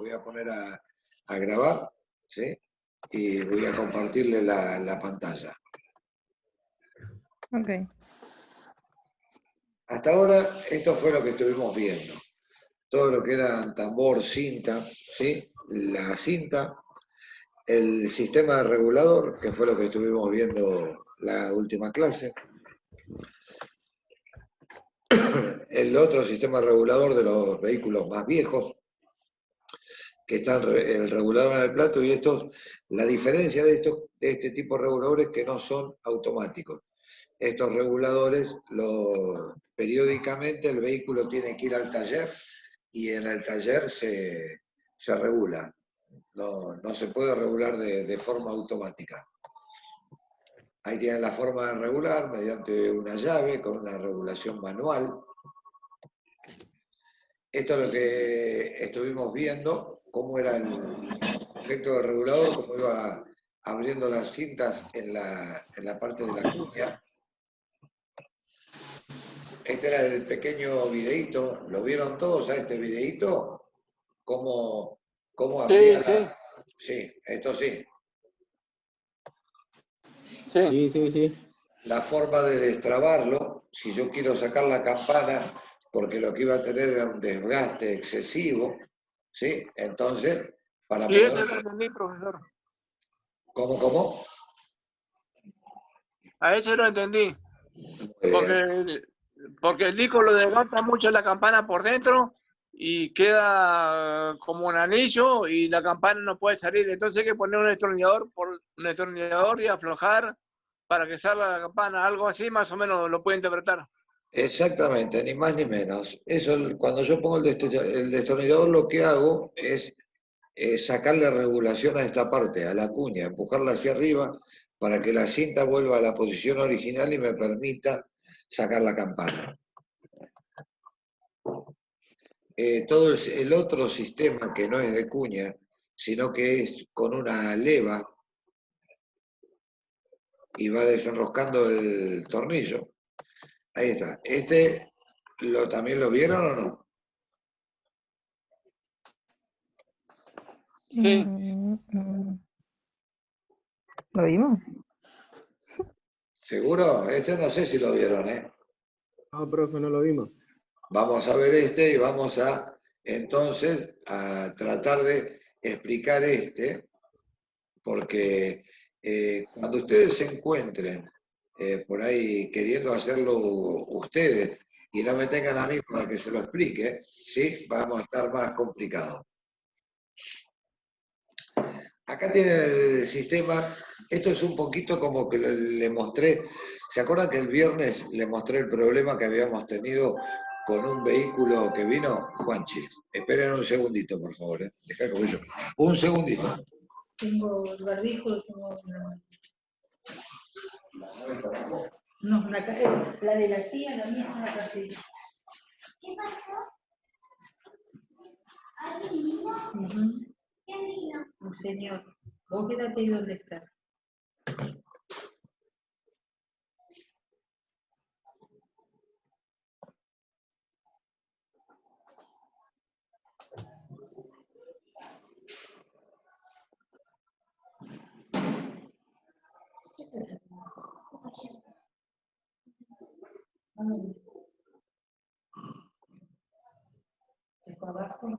voy a poner a grabar, ¿sí? Y voy a compartirle la pantalla. Ok. Hasta ahora, esto fue lo que estuvimos viendo. Todo lo que era tambor, cinta, ¿sí? La cinta, el sistema de regulador, que fue lo que estuvimos viendo la última clase. El otro sistema regulador de los vehículos más viejos, que está el regulador en el plato, y estos, la diferencia de este tipo de reguladores es que no son automáticos. Estos reguladores, periódicamente el vehículo tiene que ir al taller y en el taller se regula. No se puede regular de forma automática. Ahí tienen la forma de regular mediante una llave con una regulación manual. Esto es lo que estuvimos viendo, cómo era el efecto del regulador, cómo iba abriendo las cintas en la parte de la cuña. Este era el pequeño videíto, ¿lo vieron todos a este videíto? ¿Cómo abría Sí. Sí, esto sí. Sí. La forma de destrabarlo, si yo quiero sacar la campana, porque lo que iba a tener era un desgaste excesivo, ¿sí? Entonces, para Sí, poder... eso lo entendí, profesor. ¿Cómo? A eso lo entendí. Muy bien. Porque el disco lo desgasta mucho la campana por dentro y queda como un anillo y la campana no puede salir. Entonces hay que poner un destornillador y aflojar para que salga la campana. Algo así más o menos lo puede interpretar. Exactamente, ni más ni menos. Eso, cuando yo pongo el destornillador, lo que hago es sacarle regulación a esta parte, a la cuña, empujarla hacia arriba para que la cinta vuelva a la posición original y me permita sacar la campana. Todo el otro sistema que no es de cuña, sino que es con una leva y va desenroscando el tornillo. Ahí está. ¿También lo vieron o no? Sí. ¿Lo vimos? ¿Seguro? No sé si lo vieron, ¿eh? No, profe, no lo vimos. Vamos a ver y vamos entonces a tratar de explicar porque cuando ustedes se encuentren por ahí queriendo hacerlo ustedes y no me tengan a mí para que se lo explique, ¿sí? Vamos a estar más complicados. Acá tienen el sistema, esto es un poquito como que le mostré, ¿se acuerdan que el viernes le mostré el problema que habíamos tenido con un vehículo que vino? Juanchi, esperen un segundito, por favor, Deja que voy yo. Un segundito. Tengo el barbijo, No, la de la tía, la mía está en la cartera. ¿Qué pasó? ¿Alguien vino? ¿Quién vino? Un señor. Vos quédate ahí donde está. ¿Se fue abajo?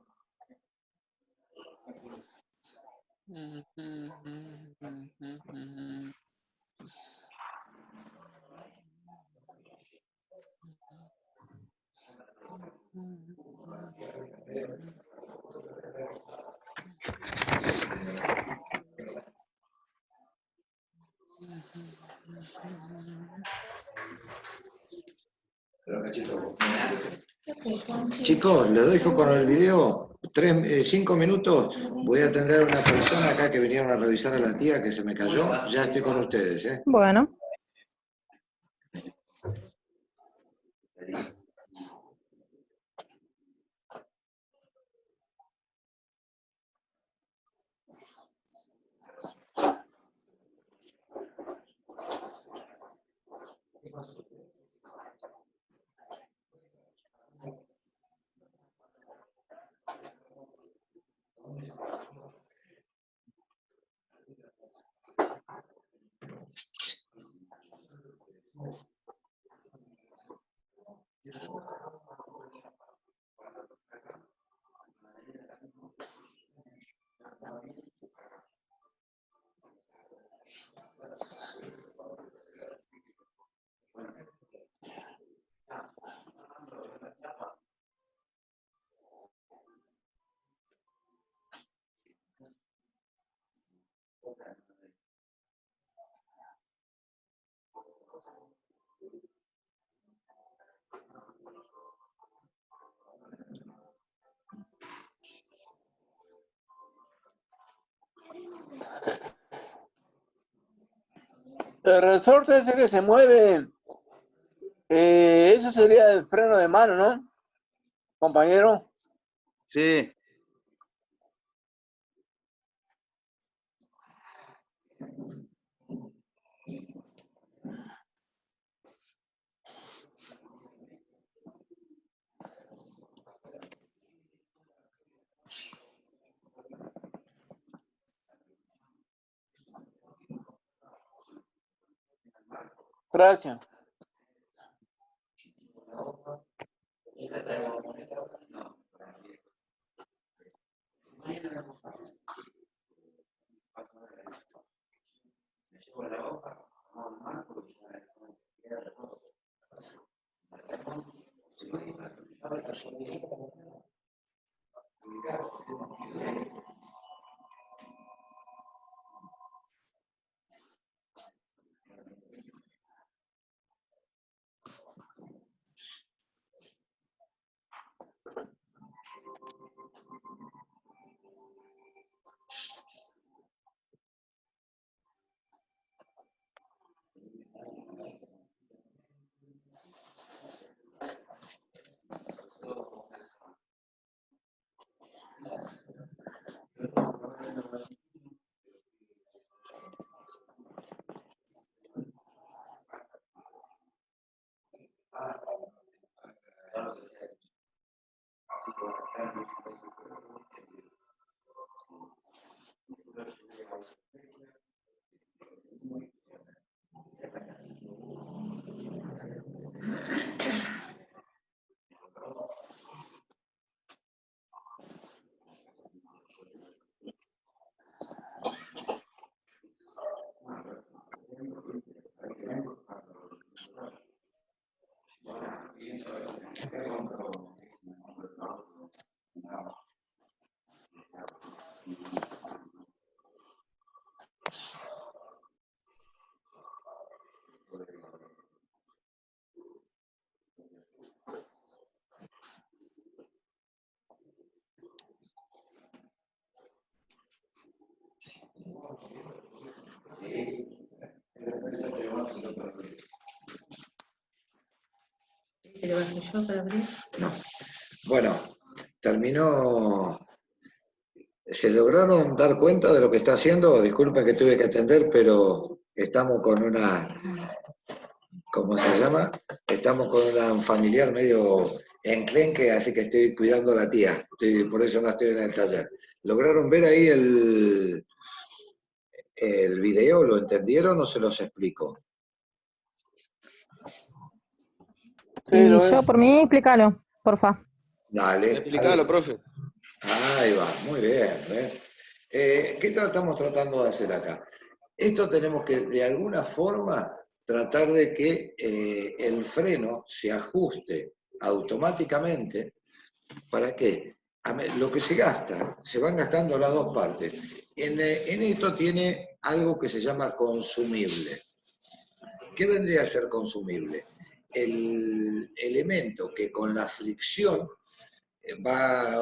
Chicos, les dejo con el video, 5 minutos, voy a atender a una persona acá que vinieron a revisar a la tía que se me cayó, ya estoy con ustedes, Bueno. El resorte ese que se mueve, eso sería el freno de mano, ¿no, compañero? Sí. Gracias. ¿Que le baje yo para abrir? No. Bueno, terminó. ¿Se lograron dar cuenta de lo que está haciendo? Disculpen que tuve que atender, pero estamos con una, ¿cómo se llama? Estamos con una familiar medio enclenque, así que estoy cuidando a la tía. Por eso no estoy en el taller. ¿Lograron ver ahí el video? ¿Lo entendieron o se los explico? Sí, lo Yo veo. por mí, explícalo, porfa. Dale. Explicalo, profe. Ahí va, muy bien. ¿Qué estamos tratando de hacer acá? Esto tenemos que, de alguna forma, tratar de que el freno se ajuste automáticamente. ¿Para qué? Lo que se gasta, se van gastando las dos partes. En esto tiene algo que se llama consumible. ¿Qué vendría a ser consumible? El elemento que con la fricción va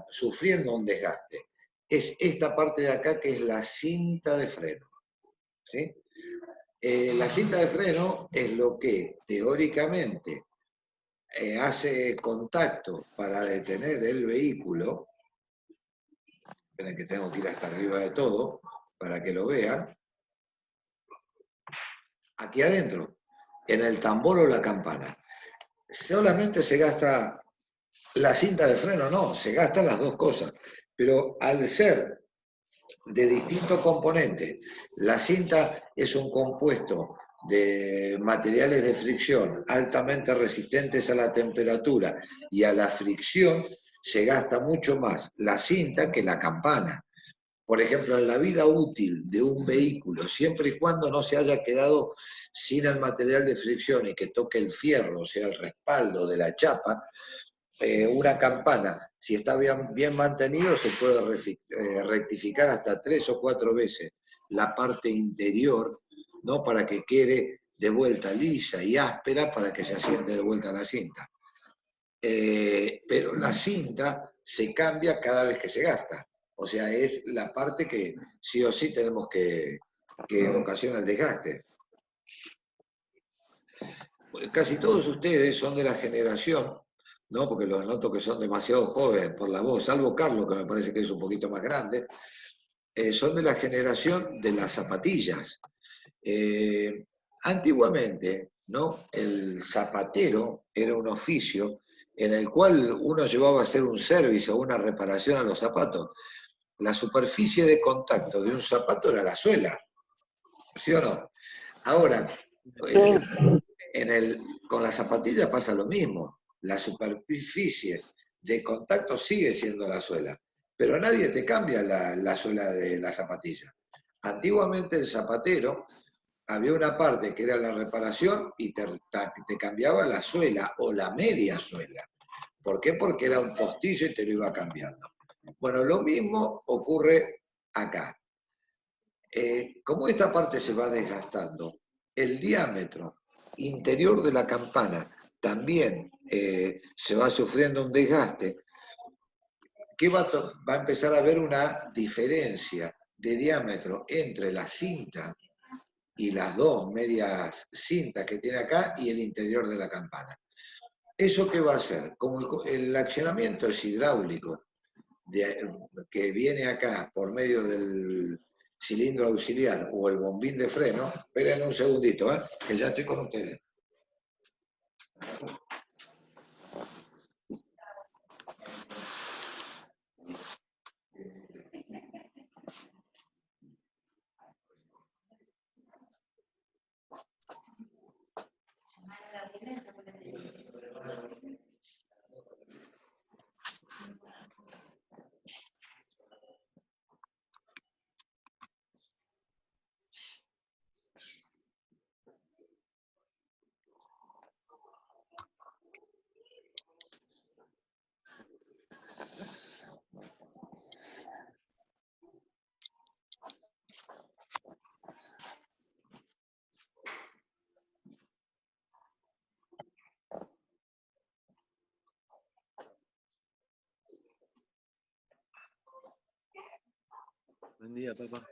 sufriendo un desgaste. Es esta parte de acá que es la cinta de freno. ¿Sí? La cinta de freno es lo que teóricamente hace contacto para detener el vehículo. Esperen que tengo que ir hasta arriba de todo para que lo vean. Aquí adentro, en el tambor o la campana. Solamente se gasta la cinta de freno, no, se gastan las dos cosas. Pero al ser de distintos componentes, la cinta es un compuesto de materiales de fricción altamente resistentes a la temperatura y a la fricción, se gasta mucho más la cinta que la campana. Por ejemplo, en la vida útil de un vehículo, siempre y cuando no se haya quedado sin el material de fricción y que toque el fierro, o sea, el respaldo de la chapa, una campana, si está bien mantenido, se puede rectificar hasta 3 o 4 veces la parte interior, ¿no? Para que quede de vuelta lisa y áspera para que se asiente de vuelta la cinta. Pero la cinta se cambia cada vez que se gasta. O sea, es la parte que sí o sí tenemos que que ocasiona el desgaste. Casi todos ustedes son de la generación, ¿no? Porque los noto que son demasiado jóvenes por la voz, salvo Carlos, que me parece que es un poquito más grande, son de la generación de las zapatillas. Antiguamente, ¿no? El zapatero era un oficio en el cual uno llevaba a hacer un servicio o una reparación a los zapatos. La superficie de contacto de un zapato era la suela, ¿sí o no? Ahora, con la zapatilla pasa lo mismo. La superficie de contacto sigue siendo la suela, pero nadie te cambia la suela de la zapatilla. Antiguamente el zapatero había una parte que era la reparación y te cambiaba la suela o la media suela. ¿Por qué? Porque era un postillo y te lo iba cambiando. Bueno, lo mismo ocurre acá. Como esta parte se va desgastando, el diámetro interior de la campana también se va sufriendo un desgaste, que va a empezar a haber una diferencia de diámetro entre la cinta y las dos medias cintas que tiene acá y el interior de la campana. ¿Eso qué va a hacer? Como el accionamiento es hidráulico, que viene acá por medio del cilindro auxiliar o el bombín de freno, esperen un segundito, que ya estoy con ustedes. Buen día, papá.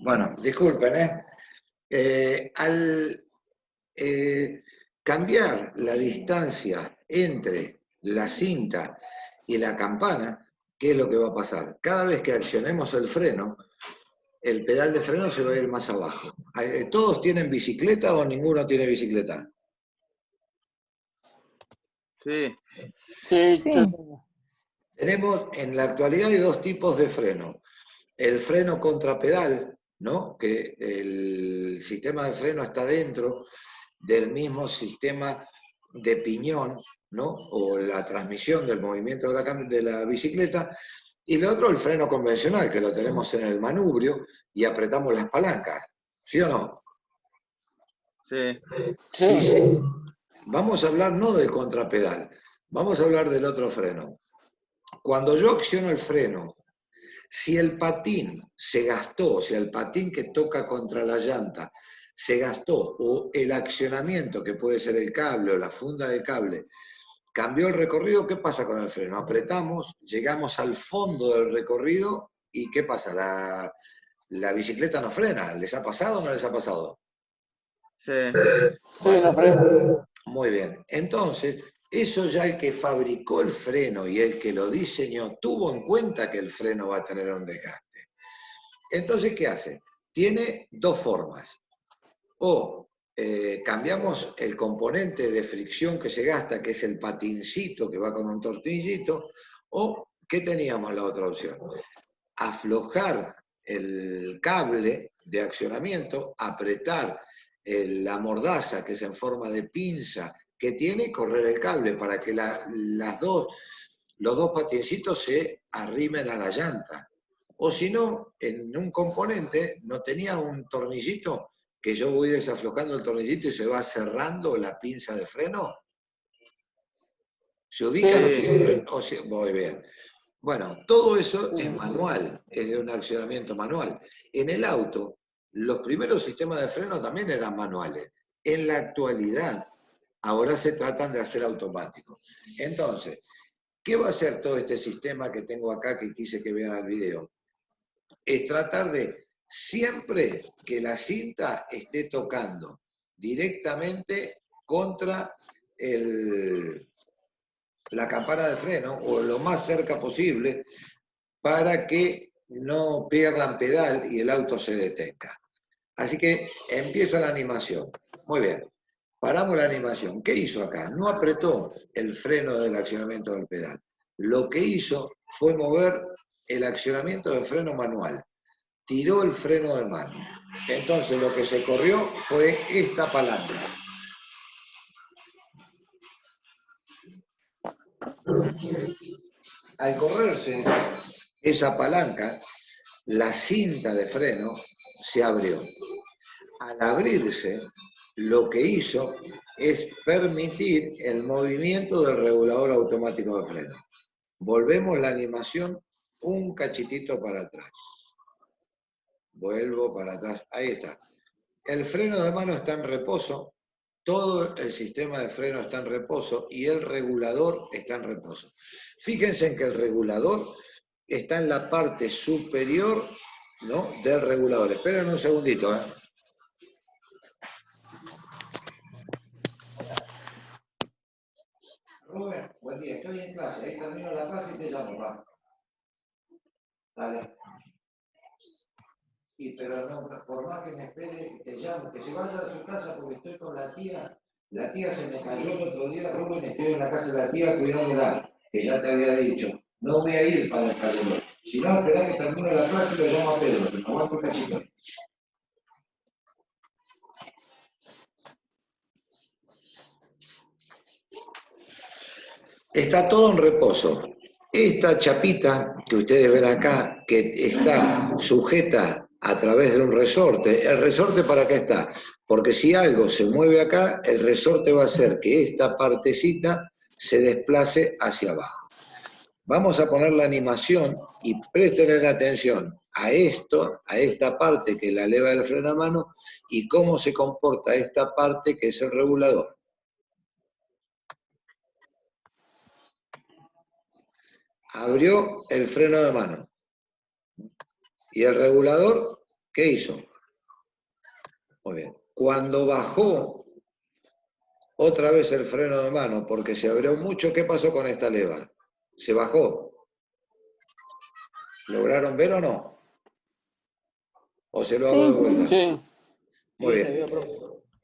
Bueno, disculpen, al cambiar la distancia entre la cinta y la campana, ¿qué es lo que va a pasar? Cada vez que accionemos el freno, el pedal de freno se va a ir más abajo. ¿Todos tienen bicicleta o ninguno tiene bicicleta? Sí. Sí, Sí. Tenemos, en la actualidad hay dos tipos de freno. El freno contrapedal, ¿no? Que el sistema de freno está dentro del mismo sistema de piñón, ¿no? O la transmisión del movimiento de la bicicleta, y lo otro el freno convencional, que lo tenemos en el manubrio y apretamos las palancas, ¿sí o no? Sí. Sí, sí. Vamos a hablar no del contrapedal, vamos a hablar del otro freno. Cuando yo acciono el freno, si el patín se gastó, si el patín que toca contra la llanta se gastó, o el accionamiento, que puede ser el cable o la funda del cable, cambió el recorrido, ¿qué pasa con el freno? Apretamos, llegamos al fondo del recorrido y ¿qué pasa? La bicicleta no frena. ¿Les ha pasado o no les ha pasado? Sí. Sí, no frena. Muy bien. Entonces, eso ya el que fabricó el freno y el que lo diseñó tuvo en cuenta que el freno va a tener un desgaste. Entonces, ¿qué hace? Tiene dos formas. O cambiamos el componente de fricción que se gasta, que es el patincito que va con un tornillito, o ¿qué teníamos la otra opción? Aflojar el cable de accionamiento, apretar la mordaza que es en forma de pinza que tiene y correr el cable para que los dos patincitos se arrimen a la llanta. O si no, en un componente no tenía un tornillito que yo voy desaflojando el tornillito y se va cerrando la pinza de freno. ¿Se ubica? Sí. Muy bien. Bueno, todo eso es manual, es de un accionamiento manual. En el auto, los primeros sistemas de freno también eran manuales. En la actualidad, ahora se tratan de hacer automáticos. Entonces, ¿qué va a hacer todo este sistema que tengo acá que quise que vean el video? Es tratar de siempre que la cinta esté tocando directamente contra la campana de freno o lo más cerca posible para que no pierdan pedal y el auto se detenga. Así que empieza la animación. Muy bien. Paramos la animación. ¿Qué hizo acá? No apretó el freno del accionamiento del pedal. Lo que hizo fue mover el accionamiento del freno manual. Tiró el freno de mano. Entonces lo que se corrió fue esta palanca. Al correrse esa palanca, la cinta de freno se abrió. Al abrirse, lo que hizo es permitir el movimiento del regulador automático de freno. Volvemos la animación un cachitito para atrás. Vuelvo para atrás. Ahí está. El freno de mano está en reposo, todo el sistema de freno está en reposo y el regulador está en reposo. Fíjense en que el regulador está en la parte superior, ¿no?, del regulador. Esperen un segundito, ¿eh? Rubén, buen día, estoy en clase, ahí termino la clase y te llamo, va. Dale. Sí, pero no, por más que me espere, te llamo, que se vaya a su casa porque estoy con la tía se me cayó el otro día, Rubén, estoy en la casa de la tía cuidándola, que ya te había dicho, no voy a ir para el calor. Si no, esperá que termine la clase y lo llamo a Pedro, que me aguanto un cachito. Está todo en reposo. Esta chapita que ustedes ven acá, que está sujeta a través de un resorte, ¿el resorte para qué está? Porque si algo se mueve acá, el resorte va a hacer que esta partecita se desplace hacia abajo. Vamos a poner la animación y presten atención a esto, a esta parte que es la leva del freno a mano y cómo se comporta esta parte que es el regulador. Abrió el freno de mano. ¿Y el regulador qué hizo? Muy bien. Cuando bajó otra vez el freno de mano porque se abrió mucho, ¿qué pasó con esta leva? ¿Se bajó? ¿Lograron ver o no? ¿O se lo hago de vuelta? Sí. Muy Sí, se bien. vio, profe.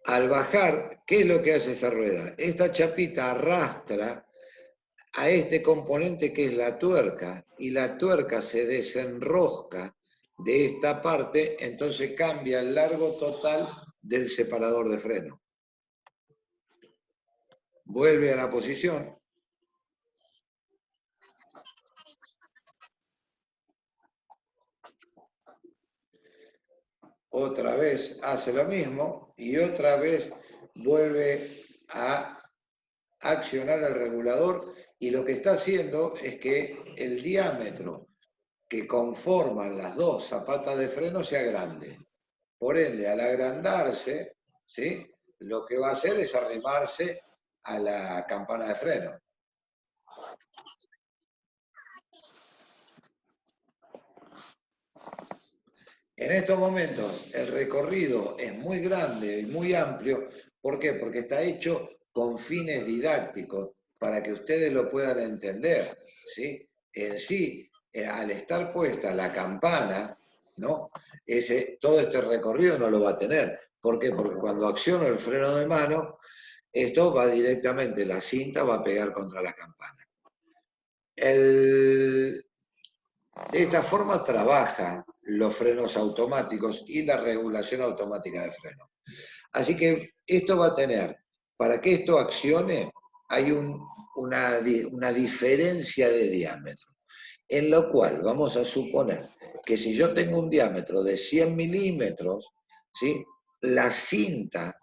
Al bajar, ¿qué es lo que hace esa rueda? Esta chapita arrastra a este componente que es la tuerca, y la tuerca se desenrosca de esta parte, entonces cambia el largo total del separador de freno. Vuelve a la posición. Otra vez hace lo mismo y otra vez vuelve a accionar el regulador, y lo que está haciendo es que el diámetro que conforman las dos zapatas de freno sea grande. Por ende, al agrandarse, ¿sí?, lo que va a hacer es arrimarse a la campana de freno. En estos momentos el recorrido es muy grande y muy amplio. ¿Por qué? Porque está hecho con fines didácticos, para que ustedes lo puedan entender, ¿sí? En sí, al estar puesta la campana, ¿no?, todo este recorrido no lo va a tener. ¿Por qué? Porque cuando acciono el freno de mano, esto va directamente, la cinta va a pegar contra la campana. De esta forma trabaja los frenos automáticos y la regulación automática de freno. Así que esto va a tener, para que esto accione, hay una diferencia de diámetro, en lo cual vamos a suponer que si yo tengo un diámetro de 100 milímetros, ¿sí?, la cinta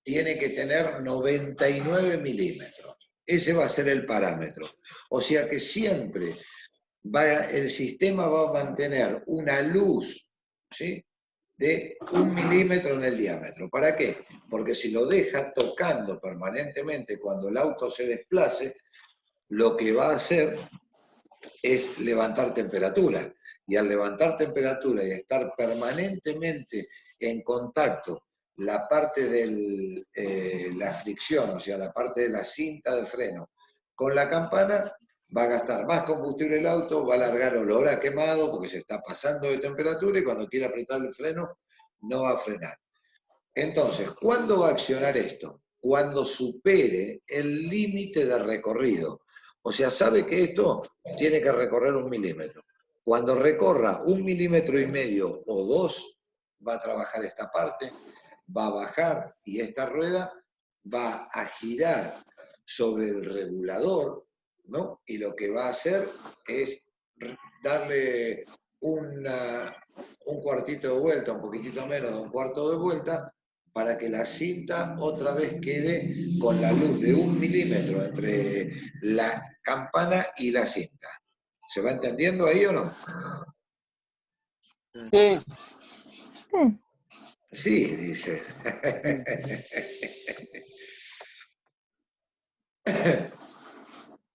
tiene que tener 99 milímetros. Ese va a ser el parámetro. O sea que siempre el sistema va a mantener una luz, ¿sí?, de 1 milímetro en el diámetro. ¿Para qué? Porque si lo deja tocando permanentemente cuando el auto se desplace, lo que va a hacer es levantar temperatura. Y al levantar temperatura y estar permanentemente en contacto la parte de la fricción, o sea, la parte de la cinta de freno con la campana, va a gastar más combustible el auto, va a largar olor a quemado porque se está pasando de temperatura, y cuando quiera apretar el freno no va a frenar. Entonces, ¿cuándo va a accionar esto? Cuando supere el límite de recorrido. O sea, sabe que esto tiene que recorrer 1 milímetro. Cuando recorra 1,5 milímetros o 2, va a trabajar esta parte, va a bajar, y esta rueda va a girar sobre el regulador, ¿no? Y lo que va a hacer es darle un cuartito de vuelta, un poquitito menos de un cuarto de vuelta, para que la cinta otra vez quede con la luz de 1 milímetro entre la campana y la cinta. ¿Se va entendiendo ahí o no? Sí. Sí, dice.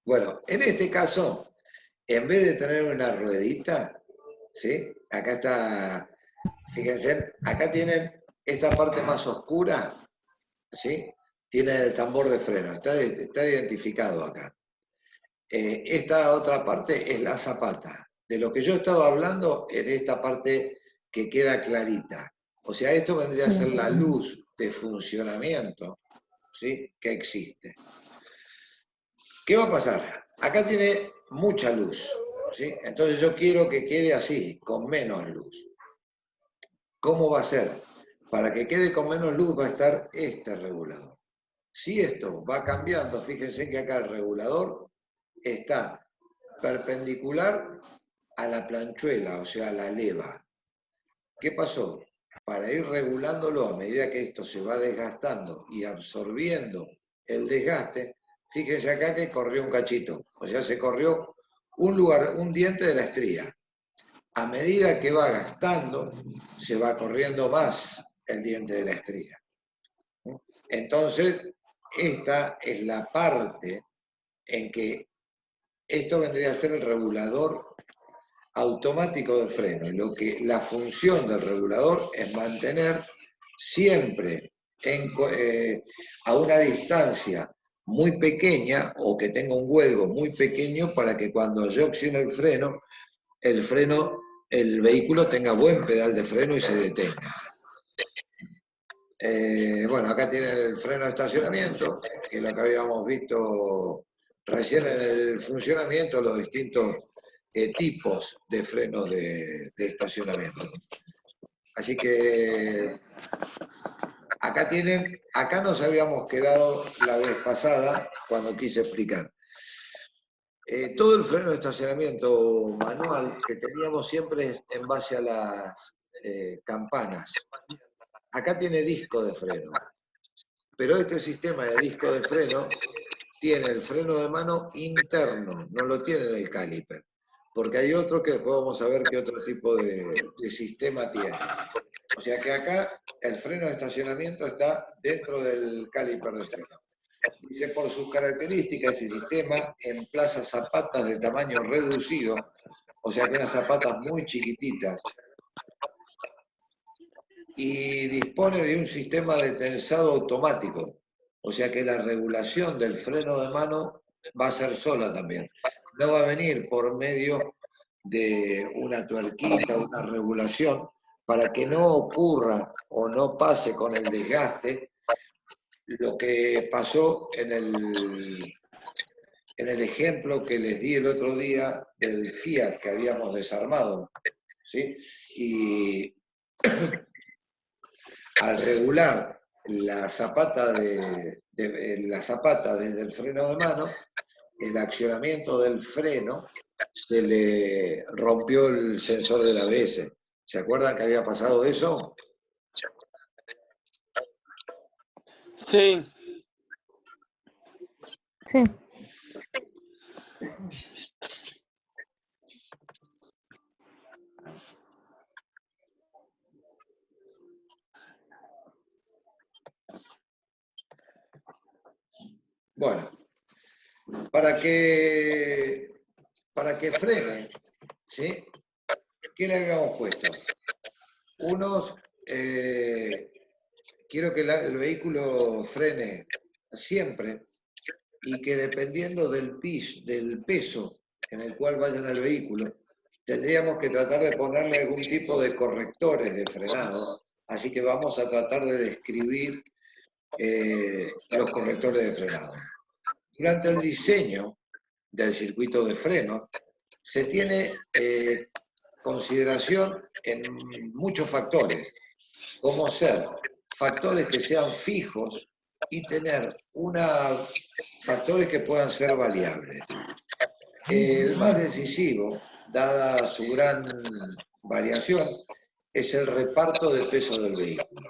Bueno, en este caso, en vez de tener una ruedita, ¿sí?, acá está, fíjense, acá tienen esta parte más oscura, ¿sí?, tiene el tambor de freno, está identificado acá. Esta otra parte es la zapata. De lo que yo estaba hablando es de esta parte que queda clarita. O sea, esto vendría a ser la luz de funcionamiento, ¿sí?, que existe. ¿Qué va a pasar? Acá tiene mucha luz, ¿sí? Entonces yo quiero que quede así, con menos luz. ¿Cómo va a ser? Para que quede con menos luz va a estar este regulador. Si esto va cambiando, fíjense que acá el regulador está perpendicular a la planchuela, o sea, a la leva. ¿Qué pasó? Para ir regulándolo a medida que esto se va desgastando y absorbiendo el desgaste, fíjense acá que corrió un cachito, o sea, se corrió un diente de la estría. A medida que va gastando, se va corriendo más el diente de la estría. Entonces, esta es la parte en que esto vendría a ser el regulador automático del freno. Y la función del regulador es mantener siempre a una distancia muy pequeña, o que tenga un hueco muy pequeño, para que cuando yo accione el vehículo tenga buen pedal de freno y se detenga. Bueno, acá tienen el freno de estacionamiento, que es lo que habíamos visto recién en el funcionamiento, los distintos tipos de frenos de estacionamiento. Así que acá nos habíamos quedado la vez pasada cuando quise explicar. Todo el freno de estacionamiento manual que teníamos siempre en base a las campanas. Acá tiene disco de freno, pero este sistema de disco de freno tiene el freno de mano interno, no lo tiene en el caliper, porque hay otro que después vamos a ver qué otro tipo de sistema tiene. O sea que acá el freno de estacionamiento está dentro del caliper de freno. Dice, por sus características, este sistema emplaza zapatas de tamaño reducido, o sea que unas zapatas muy chiquititas, y dispone de un sistema de tensado automático, o sea que la regulación del freno de mano va a ser sola también. No va a venir por medio de una tuerquita, una regulación, para que no ocurra o no pase con el desgaste lo que pasó en el ejemplo que les di el otro día del Fiat que habíamos desarmado, ¿sí? Y al regular la zapata desde el freno de mano, el accionamiento del freno se le rompió el sensor del ABS. ¿Se acuerdan que había pasado eso? Sí. Sí. Bueno, para que frene, ¿sí? ¿Qué le habíamos puesto? Unos, quiero que el vehículo frene siempre y que dependiendo del peso en el cual vaya en el vehículo, tendríamos que tratar de ponerle algún tipo de correctores de frenado, así que vamos a tratar de describir los correctores de frenado. Durante el diseño del circuito de freno, se tiene consideración en muchos factores, como ser factores que sean fijos y tener factores que puedan ser variables. El más decisivo, dada su gran variación, es el reparto de peso del vehículo.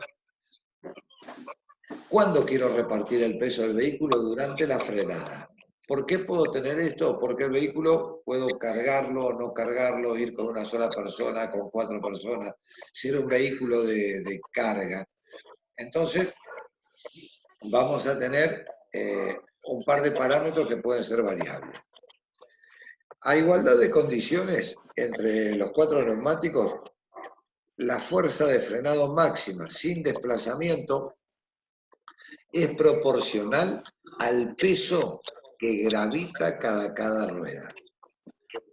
¿Cuándo quiero repartir el peso del vehículo? Durante la frenada. ¿Por qué puedo tener esto? Porque el vehículo puedo cargarlo o no cargarlo, ir con una sola persona, con 4 personas, ser un vehículo de carga. Entonces, vamos a tener un par de parámetros que pueden ser variables. A igualdad de condiciones entre los 4 neumáticos, la fuerza de frenado máxima sin desplazamiento es proporcional al peso que gravita cada rueda.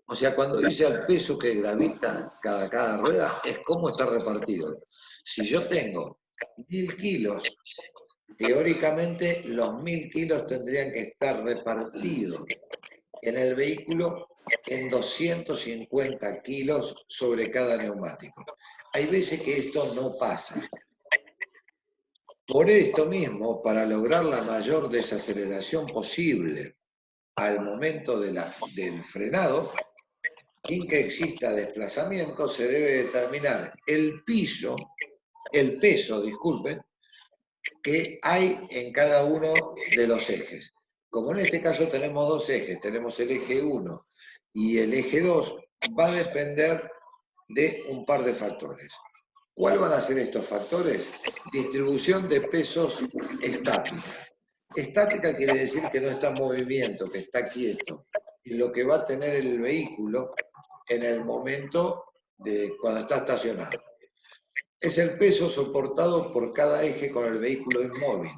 O sea, cuando dice al peso que gravita cada rueda, es cómo está repartido. Si yo tengo 1000 kilos, teóricamente los 1000 kilos tendrían que estar repartidos en el vehículo en 250 kilos sobre cada neumático. Hay veces que esto no pasa. Por esto mismo, para lograr la mayor desaceleración posible al momento del frenado, sin que exista desplazamiento, se debe determinar el peso, disculpen, que hay en cada uno de los ejes. Como en este caso tenemos 2 ejes, tenemos el eje 1 y el eje 2, va a depender de un par de factores. ¿Cuáles van a ser estos factores? Distribución de pesos estática. Estática quiere decir que no está en movimiento, que está quieto. Y lo que va a tener el vehículo en el momento de cuando está estacionado. Es el peso soportado por cada eje con el vehículo inmóvil.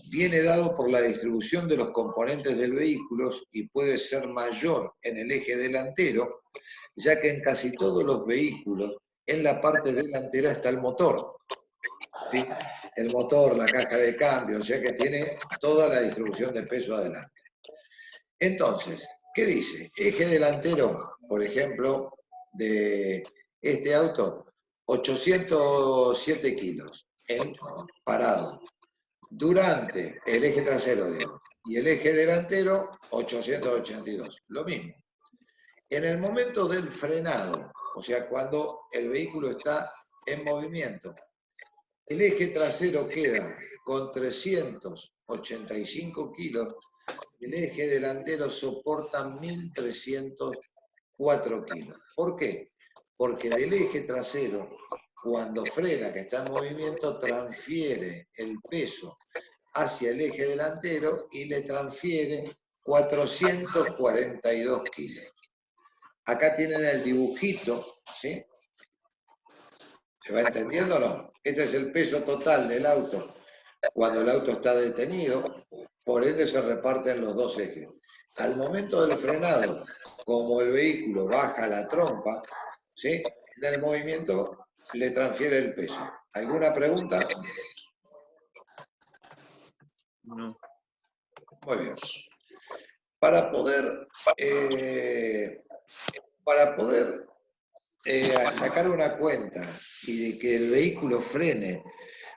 Viene dado por la distribución de los componentes del vehículo y puede ser mayor en el eje delantero, ya que en casi todos los vehículos en la parte delantera está el motor. ¿Sí? El motor, la caja de cambio, o sea que tiene toda la distribución de peso adelante. Entonces, ¿Qué dice? Eje delantero, por ejemplo, de este auto, 807 kilos en parado. Durante el eje trasero, digo, y el eje delantero, 882. Lo mismo. En el momento del frenado, o sea, cuando el vehículo está en movimiento, el eje trasero queda con 385 kilos, el eje delantero soporta 1.304 kilos. ¿Por qué? Porque del eje trasero, cuando frena, que está en movimiento, transfiere el peso hacia el eje delantero y le transfiere 442 kilos. Acá tienen el dibujito, ¿sí? ¿Se va entendiendo o no? Este es el peso total del auto cuando el auto está detenido, por ende se reparten los dos ejes. Al momento del frenado, como el vehículo baja la trompa, ¿sí? En el movimiento le transfiere el peso. ¿Alguna pregunta? No. Muy bien. Para poder sacar una cuenta y de que el vehículo frene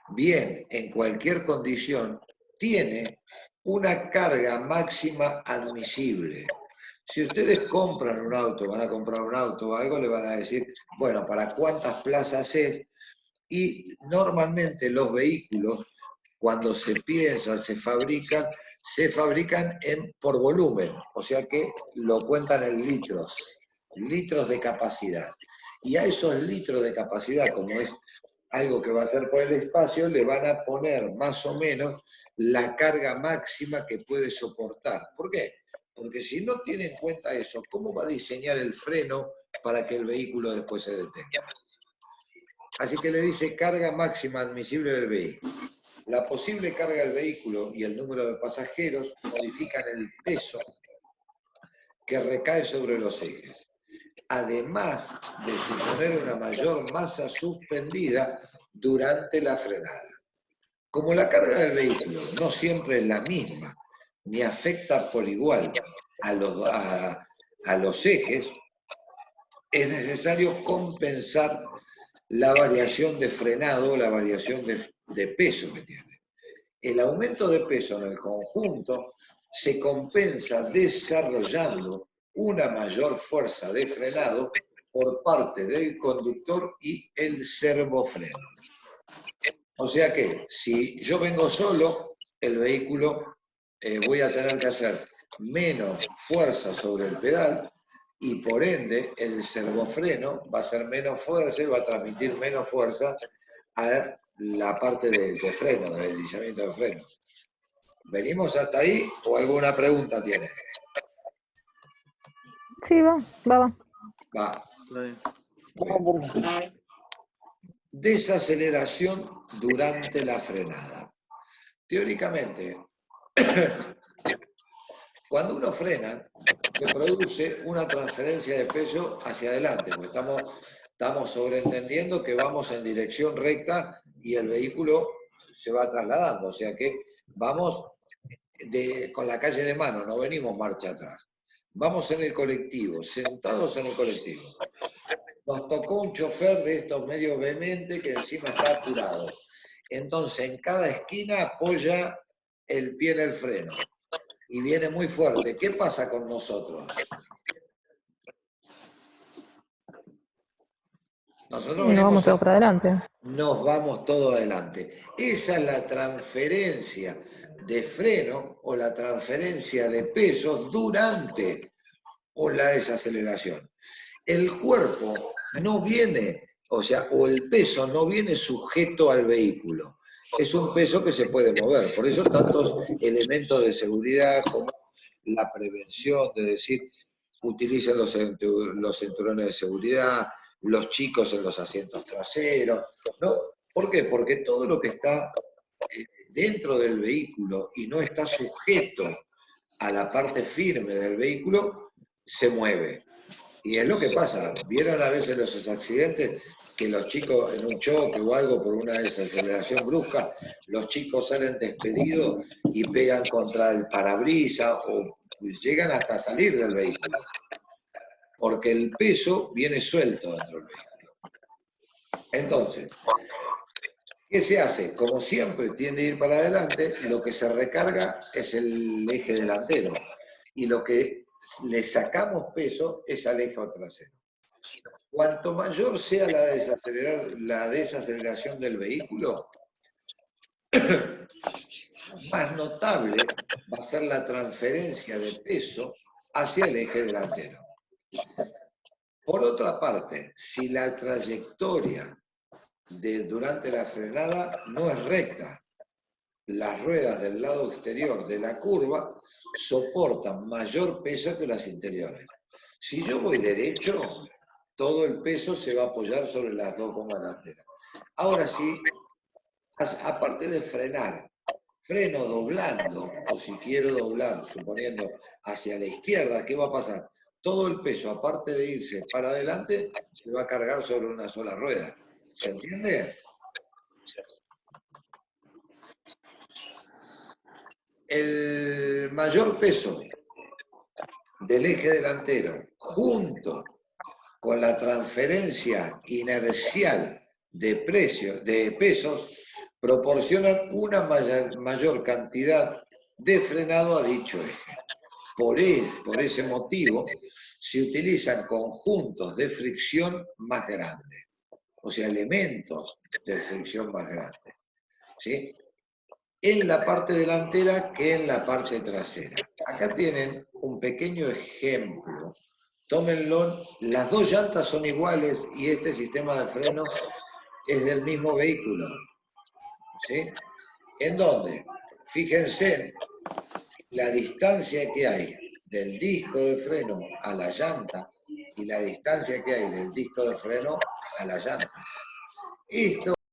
bien en cualquier condición, tiene una carga máxima admisible. Si ustedes compran un auto, van a comprar un auto o algo, le van a decir, bueno, ¿para cuántas plazas es? Y normalmente los vehículos, cuando se piensan, se fabrican por volumen, o sea que lo cuentan en litros de capacidad. Y a esos litros de capacidad, como es algo que va a ser por el espacio, le van a poner más o menos la carga máxima que puede soportar. ¿Por qué? Porque si no tiene en cuenta eso, ¿cómo va a diseñar el freno para que el vehículo después se detenga? Así que le dice carga máxima admisible del vehículo. La posible carga del vehículo y el número de pasajeros modifican el peso que recae sobre los ejes, además de suponer una mayor masa suspendida durante la frenada. Como la carga del vehículo no siempre es la misma, ni afecta por igual a los ejes, es necesario compensar la variación de frenado, la variación de peso que tiene. El aumento de peso en el conjunto se compensa desarrollando una mayor fuerza de frenado por parte del conductor y el servofreno. O sea que, si yo vengo solo, el vehículo voy a tener que hacer menos fuerza sobre el pedal y por ende el servofreno va a hacer menos fuerza y va a transmitir menos fuerza a la parte de freno, del deslizamiento de freno. ¿Venimos hasta ahí o alguna pregunta tiene? Sí, va. Va. Está bien. Desaceleración durante la frenada. Teóricamente, cuando uno frena, se produce una transferencia de peso hacia adelante, porque estamos sobreentendiendo que vamos en dirección recta y el vehículo se va trasladando, o sea que vamos con la calle de mano, no venimos marcha atrás. Vamos en el colectivo, sentados en el colectivo. Nos tocó un chofer de estos medio vehemente que encima está apurado. Entonces, en cada esquina apoya el pie en el freno y viene muy fuerte. ¿Qué pasa con nosotros? Nosotros Nos vamos todos para adelante. nos vamos todo adelante. Esa es la transferencia de freno o la transferencia de peso durante la desaceleración. El cuerpo no viene, o el peso no viene sujeto al vehículo. Es un peso que se puede mover. Por eso tantos elementos de seguridad como la prevención, de decir, utilicen los cinturones de seguridad, los chicos en los asientos traseros, ¿no? ¿Por qué? Porque todo lo que está dentro del vehículo y no está sujeto a la parte firme del vehículo, se mueve. Y es lo que pasa. ¿Vieron a veces los accidentes que los chicos en un choque o algo por una desaceleración brusca, los chicos salen despedidos y pegan contra el parabrisas o llegan hasta salir del vehículo, porque el peso viene suelto dentro del vehículo. Entonces, ¿qué se hace? Como siempre tiende a ir para adelante, lo que se recarga es el eje delantero y lo que le sacamos peso es al eje trasero. Cuanto mayor sea la desaceleración del vehículo, más notable va a ser la transferencia de peso hacia el eje delantero. Por otra parte, si la trayectoria durante la frenada no es recta, las ruedas del lado exterior de la curva soportan mayor peso que las interiores. Si yo voy derecho, todo el peso se va a apoyar sobre las dos gomas delanteras. Ahora sí, aparte de frenar, freno doblando, o si quiero doblar, suponiendo hacia la izquierda, ¿qué va a pasar? Todo el peso, aparte de irse para adelante, se va a cargar sobre una sola rueda. ¿Se entiende? El mayor peso del eje delantero junto con la transferencia inercial de pesos proporcionan una mayor cantidad de frenado a dicho eje. Por ese motivo se utilizan conjuntos de fricción más grandes, o sea, elementos de fricción más grandes, ¿sí? En la parte delantera que en la parte trasera. Acá tienen un pequeño ejemplo. Tómenlo, las dos llantas son iguales y este sistema de freno es del mismo vehículo. ¿Sí? ¿En dónde? Fíjense la distancia que hay del disco de freno a la llanta y la distancia que hay del disco de freno a la llanta. Esto